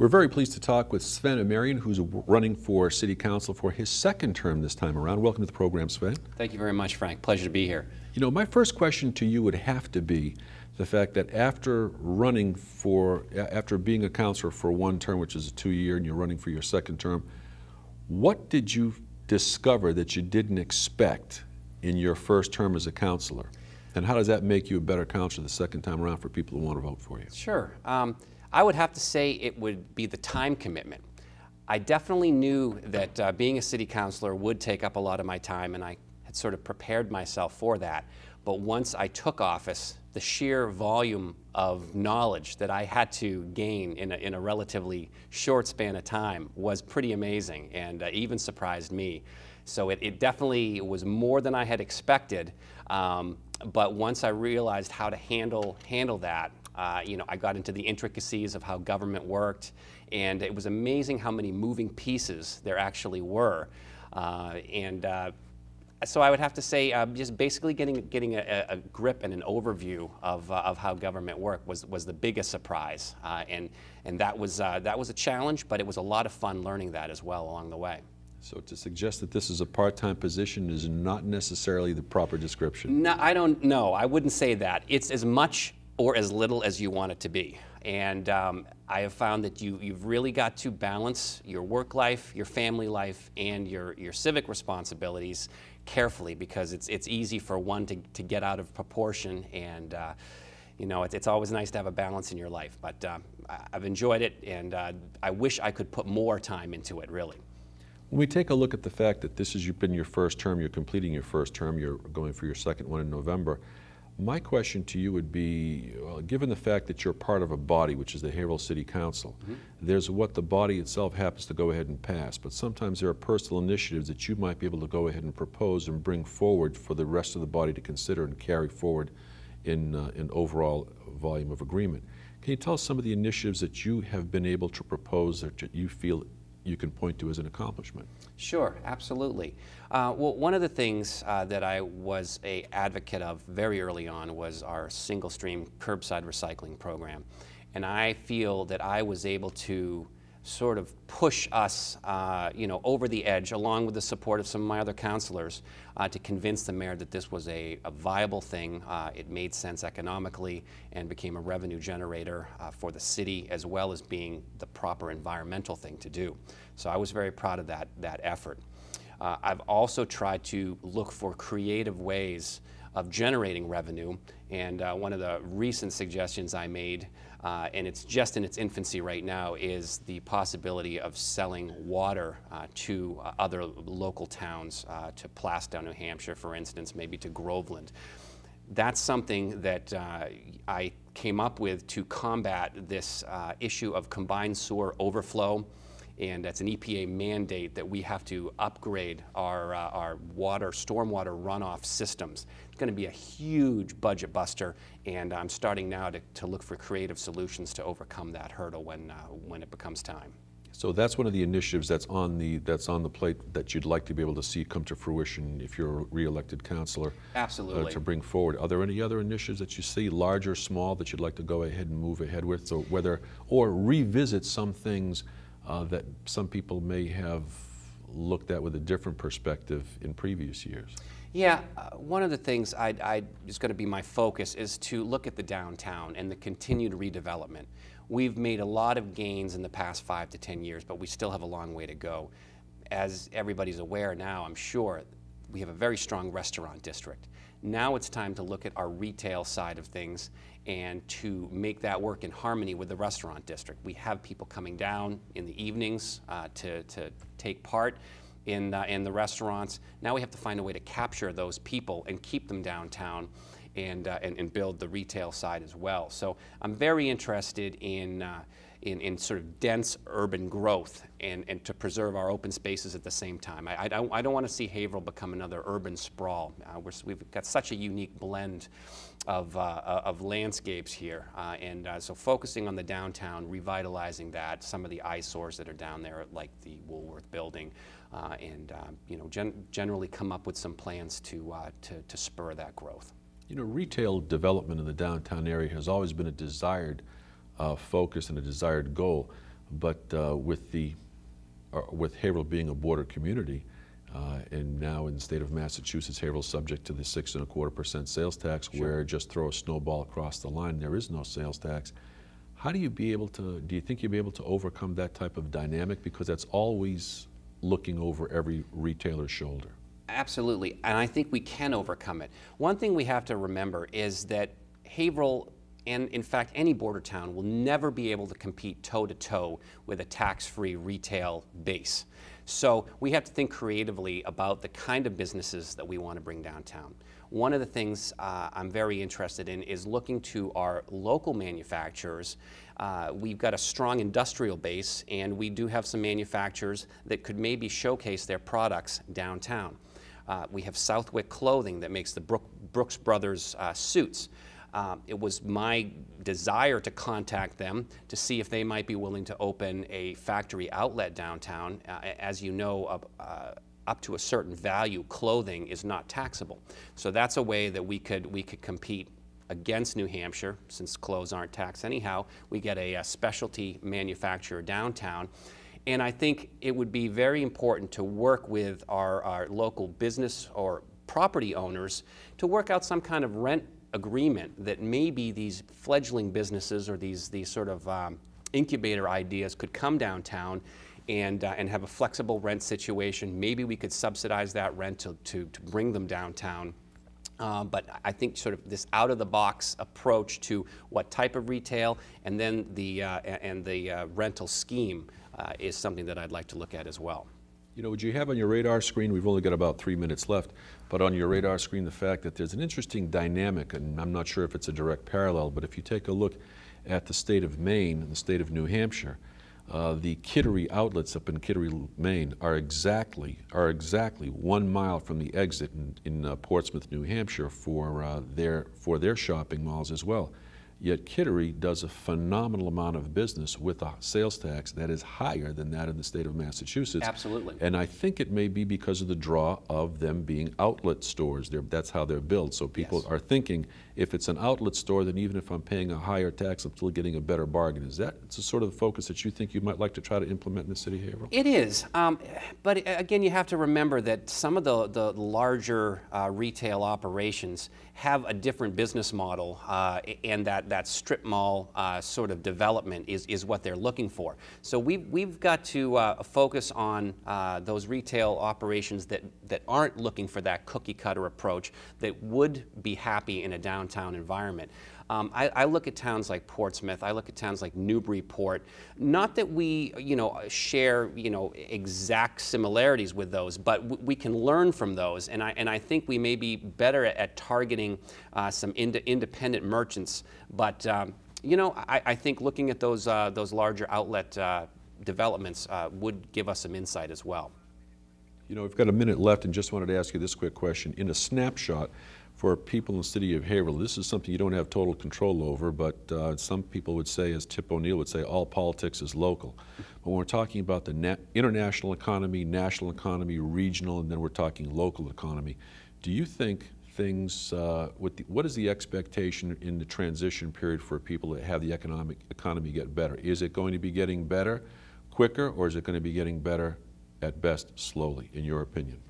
We're very pleased to talk with Sven Amriian, who's running for City Council for his second term this time around. Welcome to the program, Sven. Thank you very much, Frank. Pleasure to be here. You know, my first question to you would have to be the fact that after being a councilor for one term, which is a 2-year, and you're running for your second term, what did you discover that you didn't expect in your first term as a councilor? And how does that make you a better councilor the second time around for people who want to vote for you? Sure. I would have to say it would be the time commitment. I definitely knew that being a city councilor would take up a lot of my time, and I had sort of prepared myself for that. But once I took office, the sheer volume of knowledge that I had to gain in a relatively short span of time was pretty amazing, and even surprised me. So it definitely was more than I had expected. But once I realized how to handle that, I got into the intricacies of how government worked, and it was amazing how many moving pieces there actually were. So I would have to say just basically getting a grip and an overview of how government worked was the biggest surprise, and that was a challenge, but it was a lot of fun learning that as well along the way. So to suggest that this is a part-time position is not necessarily the proper description. No, I don't know. I wouldn't say that. It's as much or as little as you want it to be. And I have found that you've really got to balance your work life, your family life, and your civic responsibilities carefully, because it's easy for one to get out of proportion, and it's always nice to have a balance in your life. But I've enjoyed it, and I wish I could put more time into it, really. When we take a look at the fact that this has been your first term, you're completing your first term, you're going for your second one in November, my question to you would be, given the fact that you're part of a body, which is the Haverhill City Council, there's what the body itself happens to go ahead and pass, but sometimes there are personal initiatives that you might be able to go ahead and propose and bring forward for the rest of the body to consider and carry forward in an overall volume of agreement. Can you tell us some of the initiatives that you have been able to propose that you feel you can point to as an accomplishment? Sure, absolutely. Well, one of the things that I was an advocate of very early on was our single stream curbside recycling program. And I feel that I was able to sort of push us over the edge, along with the support of some of my other councilors, to convince the mayor that this was a viable thing. It made sense economically and became a revenue generator for the city, as well as being the proper environmental thing to do. So I was very proud of that effort. I've also tried to look for creative ways of generating revenue, and one of the recent suggestions I made, and it's just in its infancy right now, is the possibility of selling water to other local towns, to Plastow, New Hampshire, for instance, maybe to Groveland. That's something that I came up with to combat this issue of combined sewer overflow. And that's an EPA mandate that we have to upgrade our stormwater runoff systems. It's going to be a huge budget buster, and I'm starting now to look for creative solutions to overcome that hurdle when it becomes time. So that's one of the initiatives that's on the plate that you'd like to be able to see come to fruition if you're a re-elected councilor. Absolutely. To bring forward. Are there any other initiatives that you see, large or small, that you'd like to go ahead and move ahead with, or revisit some things that some people may have looked at with a different perspective in previous years? Yeah, one of the things is going to be my focus is to look at the downtown and the continued redevelopment. We've made a lot of gains in the past 5 to 10 years, but we still have a long way to go. As everybody's aware now, I'm sure, we have a very strong restaurant district. Now it's time to look at our retail side of things and to make that work in harmony with the restaurant district. We have people coming down in the evenings to take part in the restaurants. Now we have to find a way to capture those people and keep them downtown and build the retail side as well. So I'm very interested in sort of dense urban growth and to preserve our open spaces at the same time. I don't want to see Haverhill become another urban sprawl. We've got such a unique blend of landscapes here, so focusing on the downtown, revitalizing that, some of the eyesores that are down there, like the Woolworth building, generally come up with some plans to spur that growth. You know, retail development in the downtown area has always been a desired focus and a desired goal. but with Haverhill being a border community, and now in the state of Massachusetts, Haverhill's subject to the 6.25% sales tax, Sure. where just throw a snowball across the line, there is no sales tax. How do you think you'll be able to overcome that type of dynamic? Because that's always looking over every retailer's shoulder. Absolutely, and I think we can overcome it. One thing we have to remember is that Haverhill, and in fact any border town, will never be able to compete toe-to-toe with a tax-free retail base. So we have to think creatively about the kind of businesses that we want to bring downtown. One of the things I'm very interested in is looking to our local manufacturers. We've got a strong industrial base, and we do have some manufacturers that could maybe showcase their products downtown. We have Southwick Clothing that makes the Brooks Brothers suits. It was my desire to contact them to see if they might be willing to open a factory outlet downtown. As you know, up to a certain value, clothing is not taxable. So that's a way that we could compete against New Hampshire, since clothes aren't taxed anyhow. We get a specialty manufacturer downtown. And I think it would be very important to work with our local business or property owners to work out some kind of rent agreement that maybe these fledgling businesses or these sort of incubator ideas could come downtown and have a flexible rent situation. Maybe we could subsidize that rent to bring them downtown. But I think sort of this out-of-the-box approach to what type of retail and then the rental scheme is something that I'd like to look at as well. You know, would you have on your radar screen, we've only got about 3 minutes left, but on your radar screen the fact that there's an interesting dynamic, and I'm not sure if it's a direct parallel, but if you take a look at the state of Maine and the state of New Hampshire, the Kittery outlets up in Kittery, Maine are exactly 1 mile from the exit in Portsmouth, New Hampshire for their shopping malls as well. Yet Kittery does a phenomenal amount of business with a sales tax that is higher than that in the state of Massachusetts. Absolutely. And I think it may be because of the draw of them being outlet stores. That's how they're built. So people Yes. are thinking, if it's an outlet store, then even if I'm paying a higher tax, I'm still getting a better bargain. Is that the sort of focus that you think you might like to try to implement in the city of Haverhill? It is, but again, you have to remember that some of the larger retail operations have a different business model, and that strip mall sort of development is what they're looking for. So we've got to focus on those retail operations that aren't looking for that cookie cutter approach, that would be happy in a downtown environment. I look at towns like Portsmouth, I look at towns like Newburyport, not that we share exact similarities with those, but we can learn from those, and I think we may be better at targeting some independent merchants, but I think looking at those larger outlet developments would give us some insight as well. You know, we've got a minute left and just wanted to ask you this quick question. In a snapshot, for people in the city of Haverhill, this is something you don't have total control over, but some people would say, as Tip O'Neill would say, all politics is local. But when we're talking about the international economy, national economy, regional, and then we're talking local economy, do you think things, what is the expectation in the transition period for people that have the economy get better? Is it going to be getting better quicker, or is it going to be getting better at best slowly, in your opinion?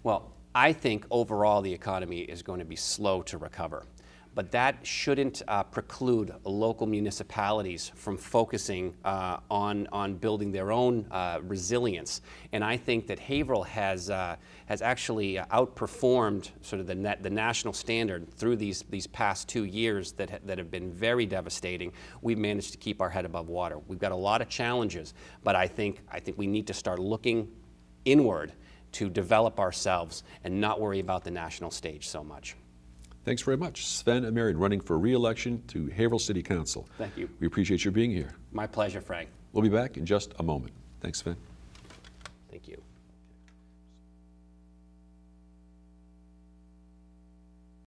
Well, I think overall the economy is going to be slow to recover, but that shouldn't preclude local municipalities from focusing on building their own resilience. And I think that Haverhill has actually outperformed sort of the national standard through these past 2 years that have been very devastating. We've managed to keep our head above water. We've got a lot of challenges, but I think we need to start looking inward to develop ourselves and not worry about the national stage so much. Thanks very much. Sven Amriian, running for re-election to Haverhill City Council. Thank you. We appreciate your being here. My pleasure, Frank. We'll be back in just a moment. Thanks, Sven. Thank you.